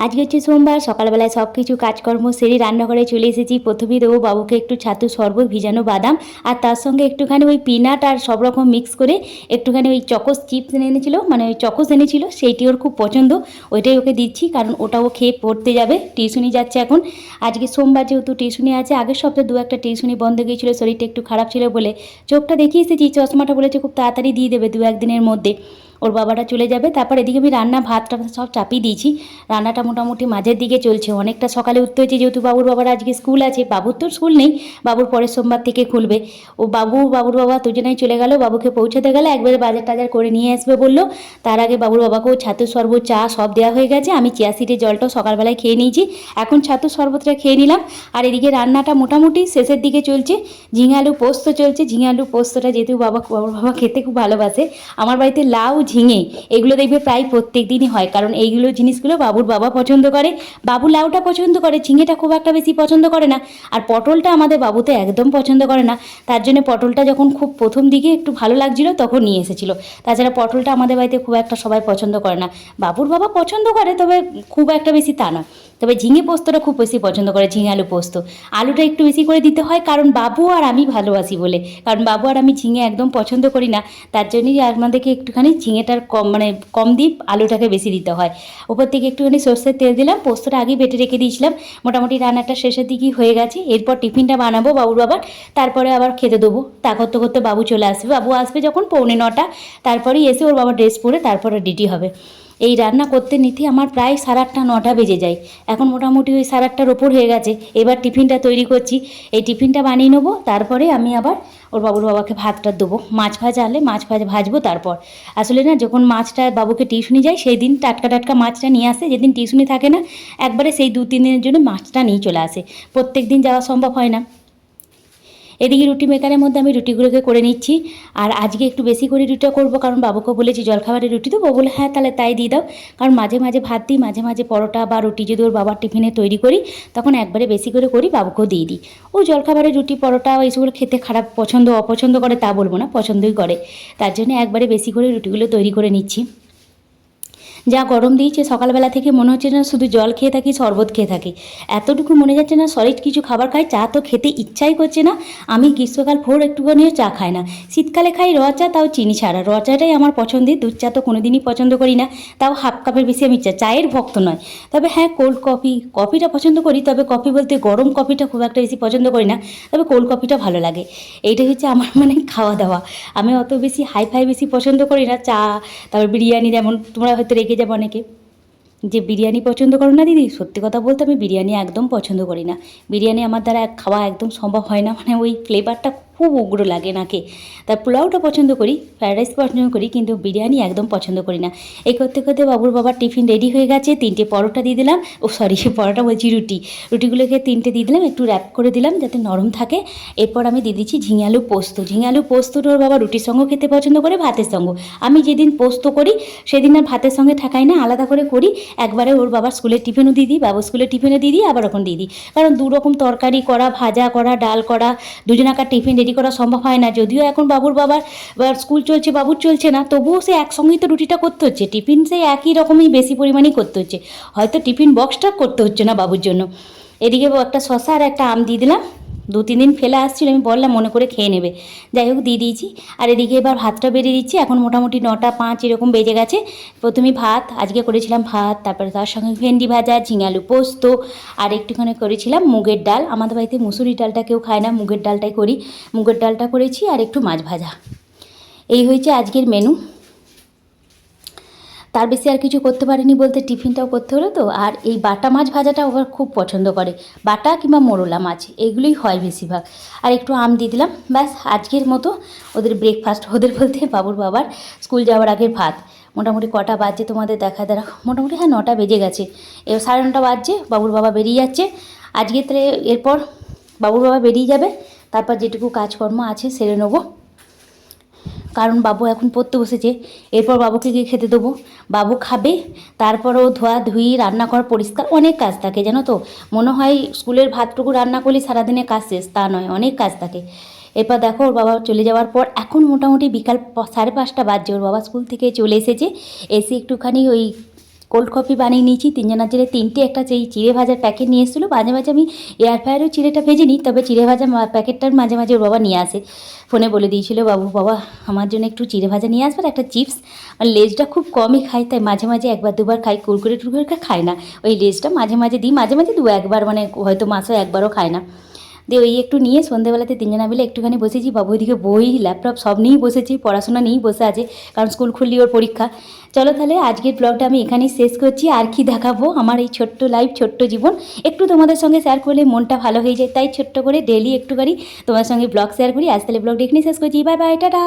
আজকে হচ্ছে সোমবার, সকালবেলায় সব কিছু কাজকর্ম সেরে রান্নাঘরে চলে এসেছি। প্রথমেই দেবো বাবুকে একটু ছাতু শরবত, ভিজানো বাদাম, আর তার সঙ্গে একটুখানি ওই পিনাট আর সব রকম মিক্স করে একটুখানি ওই চকোস চিপস এনেছিল, মানে ওই চকোস এনেছিল, সেইটি ওর খুব পছন্দ, ওইটাই ওকে দিচ্ছি, কারণ ওটাও খেয়ে পড়তে যাবে, টিউশনি যাচ্ছে এখন। আজকে সোমবার যেহেতু টিউশনি আছে, আগের সপ্তাহে দু একটা টিউশনি বন্ধ গিয়েছিলো, শরীরটা একটু খারাপ ছিল বলে। চোখটা দেখিয়ে এসেছি, চশমাটা বলেছে খুব তাড়াতাড়ি দিয়ে দেবে, দু একদিনের মধ্যে ওর বাবাটা চলে যাবে। তারপর এদিকে আমি রান্না ভাতটা সব চাপিয়ে দিয়েছি। রান্নাটা মোটামুটি মাঝের দিকে চলছে, অনেকটা সকালে উঠতে হয়েছে, যেহেতু বাবুর বাবার আজকে স্কুল আছে। বাবুর তো স্কুল নেই, বাবুর পরের সোমবার থেকে খুলবে। ও বাবুর বাবা দুজনেই চলে গেল, বাবুকে পৌঁছাতে গেলে একবারে বাজার টাজার করে নিয়ে আসবে বললো। তার আগে বাবুর বাবাকেও ছাতুর শরবত, চা সব দেওয়া হয়ে গেছে। আমি চিয়া সিডের জলটাও সকালবেলায় খেয়ে নিয়েছি, এখন ছাতুর শরবতটা খেয়ে নিলাম। আর এদিকে রান্নাটা মোটামুটি শেষের দিকে চলছে। ঝিঙে আলু পোস্ত চলছে। ঝিঙে আলু পোস্তটা যেহেতু বাবুর বাবা খেতে খুব ভালোবাসে, আমার বাড়িতে লাউ, ঝিঙে এগুলো দেখবে প্রায় প্রত্যেক দিনই হয়, কারণ এইগুলো জিনিসগুলো বাবুর বাবা পছন্দ করে। বাবু লাউটা পছন্দ করে, ঝিঙেটা খুব একটা বেশি পছন্দ করে না। আর পটলটা আমাদের বাবুতে একদম পছন্দ করে না, তার জন্য পটলটা যখন খুব প্রথম দিকে একটু ভালো লাগছিল তখন নিয়ে এসেছিল। তাছাড়া পটলটা আমাদের বাড়িতে খুব একটা সবাই পছন্দ করে না। বাবুর বাবা পছন্দ করে, তবে খুব একটা বেশি তা না। তবে ঝিঙে পোস্তটা খুব বেশি পছন্দ করে, ঝিঙে আলু পোস্ত। আলুটা একটু বেশি করে দিতে হয়, কারণ বাবু আর আমি ভালোবাসি বলে। কারণ বাবু আর আমি ঝিঙে একদম পছন্দ করি না, তার জন্যই আমাদেরকে একটুখানি ঝিঙেটার কম, মানে কম দিয়ে আলুটাকে বেশি দিতে হয়। ওপর থেকে একটুখানি সর্ষের তেল দিলাম, পোস্তটা আগেই বেটে রেখে দিয়েছিলাম। মোটামুটি রান্নাটা শেষের দিকেই হয়ে গেছে। এরপর টিফিনটা বানাবো বাবুর বাবার, তারপরে আবার খেতে দেবো। তা করতে করতে বাবু চলে আসবে। বাবু আসবে যখন 8:45, তারপরেই এসে ওর বাবা ড্রেস পরে তারপরে রেডি হবে। এই রান্না করতে নিতে আমার প্রায় 8:30 9টা বেজে যায়। এখন মোটামুটি ওই 8:30-র ওপর হয়ে গেছে। এবার টিফিনটা তৈরি করছি, এই টিফিনটা বানিয়ে নেবো, তারপরে আমি আবার ওর বাবুর বাবাকে ভাতটা দেবো। মাছ ভাজা আনলে মাছ ভাজবো। তারপর আসলে না, যখন মাছটা বাবুকে টিউশনি যায় সেই দিন টাটকা টাটকা মাছটা নিয়ে আসে, যেদিন টিউশনি থাকে না একবারে সেই 2-3 দিনের জন্য মাছটা নিয়ে চলে আসে। প্রত্যেক দিন যাওয়া সম্ভব হয় না। এদিকে রুটি মেকারের মধ্যে আমি রুটিগুলোকে করে নিচ্ছি। আর আজকে একটু বেশি করে রুটিটা করবো, কারণ বাবুকে বলেছি জলখাবারের রুটি দেবো, বলে হ্যাঁ তাহলে তাই দিয়ে দাও। কারণ মাঝে মাঝে ভাত দিই, মাঝে মাঝে পরোটা বা রুটি যদি ওর বাবার টিফিনে তৈরি করি, তখন একবারে বেশি করে করি, বাবুকেও দিয়ে দিই। ও জলখাবারের রুটি পরোটা এইসবগুলো খেতে খারাপ পছন্দ অপছন্দ করে তা বলবো না, পছন্দই করে। তার জন্য একবারে বেশি করে রুটিগুলো তৈরি করে নিচ্ছি। যা গরম দিয়েছে সকালবেলা থেকে, মনে হচ্ছে না শুধু জল খেয়ে থাকি, শরবত খেয়ে থাকি। এতটুকু মনে যাচ্ছে না সলিড কিছু খাবার খাই। চা তো খেতে ইচ্ছাই করছে না। আমি গ্রীষ্মকাল ভোর একটুখানিও চা খাই না, শীতকালে খাই র চা, তাও চিনি ছাড়া। র চাটাই আমার পছন্দের, দুধ চা তো কোনোদিনই পছন্দ করি না, তাও হাফ কাপের বেশি আমি চায়ের ভক্ত নয়। তবে হ্যাঁ, কোল্ড কফিটা পছন্দ করি, তবে কফি বলতে গরম কফিটা খুব একটা বেশি পছন্দ করি না, তবে কোল্ড কফিটা ভালো লাগে। এইটাই হচ্ছে আমার মানে খাওয়া দাওয়া। আমি অত বেশি হাই বেশি পছন্দ করি না। চা, তারপর বিরিয়ানি, যেমন তোমরা হয়তো রেখে যাবো অনেকে যে বিরিয়ানি পছন্দ করো না দিদি। সত্যি কথা বলতে আমি বিরিয়ানি একদম পছন্দ করি না। বিরিয়ানি আমার দ্বারা খাওয়া একদম সম্ভব হয় না, মানে ওই ফ্লেভারটা খুব উগ্র লাগে নাকে। তার পোলাওটা পছন্দ করি, ফ্রায়েড রাইস পছন্দ করি, কিন্তু বিরিয়ানি একদম পছন্দ করি না। এই করতে করতে বাবুর বাবার টিফিন রেডি হয়ে গেছে। 3টে পরোটা দিয়ে দিলাম, পরোটা বলছি, রুটিগুলোকে 3টে দিয়ে দিলাম, একটু র্যাপ করে দিলাম যাতে নরম থাকে। এরপর আমি দিয়ে দিচ্ছি ঝিঙে আলু পোস্ত। ঝিঙে আলু পোস্তটা ওর বাবা রুটির সঙ্গেও খেতে পছন্দ করে, ভাতের সঙ্গেও। আমি যেদিন পোস্ত করি সেদিন আর ভাতের সঙ্গে ঠাকাই না, আলাদা করে করি। একবারে ওর বাবার স্কুলের টিফিনও দিয়ে দিই, বাবুর স্কুলের টিফিনও দিয়ে দিই, আবার ওখান দিয়ে দিই। কারণ 2 রকম তরকারি করা, ভাজা করা, ডাল করা, দুজনাকার টিফিন রেডি করা সম্ভব হয় না। যদিও এখন বাবুর বাবার স্কুল চলছে, বাবুর চলছে না, তবুও সে একসঙ্গেই তো রুটিটা করতে হচ্ছে। টিফিন সেই একই রকমই বেশি পরিমাণেই করতে হচ্ছে, হয়তো টিফিন বক্সটা করতে হচ্ছে না বাবুর জন্য। এদিকে একটা শসা আর একটা আম দিয়ে দিলাম। 2-3 দিন ফেলে আসছিল, আমি বললাম মনে করে খেয়ে নেবে, যাই হোক দিয়ে দিয়েছি। আর এদিকে এবার ভাতটা বেরিয়ে দিচ্ছি। এখন মোটামুটি 9টা 5 এরকম বেজে গেছে। প্রথমেই ভাত আজকে করেছিলাম, ভাত, তারপরে তার সঙ্গে ভেন্ডি ভাজা, ঝিঙে আলু পোস্ত, আর একটুখানি করেছিলাম মুগের ডাল। আমাদের বাড়িতে মুসুরির ডালটা কেউ খায় না, মুগের ডালটাই করি। মুগের ডালটা করেছি, আর একটু মাছ ভাজা। এই হয়েছে আজকের মেনু। তার বেশি আর কিছু করতে পারিনি বলতে, টিফিনটাও করতে হলো তো। আর এই বাটা মাছ ভাজাটা ওরা খুব পছন্দ করে, বাটা কিংবা মোরলা মাছ এগুলোই হয় বেশিরভাগ। আর একটু আম দিয়ে দিলাম, ব্যাস আজকের মতো ওদের ব্রেকফাস্ট। ওদের বলতে বাবুর বাবার স্কুল যাওয়ার আগের ভাত। মোটামুটি কটা বাজছে তোমাদের দেখা দ্বারা, মোটামুটি হ্যাঁ 9টা বেজে গেছে। এবার 9:30 বাজছে, বাবুর বাবা বেরিয়ে যাচ্ছে আজকে। তাহলে এরপর বাবুর বাবা বেরিয়ে যাবে, তারপর যেটুকু কাজকর্ম আছে সেরে নেবো, কারণ বাবু এখন পড়তে বসেছে। এরপর বাবুকে গিয়ে খেতে দেবো, বাবু খাবে, তারপরও ধোয়াধুয়ি, রান্নাঘর পরিষ্কার, অনেক কাজ থাকে জানো তো। মনে হয় স্কুলের ভাতটুকু রান্না করলে সারাদিনে কাজ শেষ, তা নয়, অনেক কাজ থাকে। এরপর দেখো ওর বাবা চলে যাওয়ার পর এখন মোটামুটি বিকাল 5:30 বাজছে। ওর বাবা স্কুল থেকে চলে এসেছে, এসে একটুখানি ওই কোল্ড কফি বানিয়ে নিয়েছি তিনজনের জন্য। তিনটে একটা চিড়ে ভাজার প্যাকেট নিয়ে এসেছিলো। মাঝে মাঝে আমি এয়ার ফ্রায়ারেও চিড়েটা ভেজে নিই, তবে চিড়ে ভাজা প্যাকেটটার মাঝে মাঝে ওর বাবা নিয়ে আসে। ফোনে বলে দিয়েছিল, বাবা আমার জন্য একটু চিড়ে ভাজা নিয়ে আসবে, একটা চিপস। আর লেজটা খুব কমই খাই, তাই মাঝে মাঝে একবার দুবার খাই, কুরকুরে টুরকুরে খায় না। ওই লেজটা মাঝে মাঝে দিই, মাঝে মাঝে দু একবার, মানে হয়তো মাসে একবারও খায় না। দিয়ে ওই একটু নিয়ে সন্ধ্যেবেলাতে তিনজনা মিলে একটুখানি বসেছি। বাবু ওইদিকে বই ল্যাপটপ সব নিয়েই বসেছি, পড়াশোনা নিয়েই বসে আছে, কারণ স্কুল খুললি ওর পরীক্ষা। চলো তাহলে আজকের ব্লগটা আমি এখানেই শেষ করছি। আর কি দেখাবো, আমার এই ছোট্ট লাইফ, ছোট্ট জীবন একটু তোমাদের সঙ্গে শেয়ার করলে মনটা ভালো হয়ে যায়, তাই ছোট্ট করে ডেলি একটুখানি তোমাদের সঙ্গে ব্লগ শেয়ার করি। আজ তাহলে ব্লগটা এখানেই শেষ করছি। Bye bye, tata.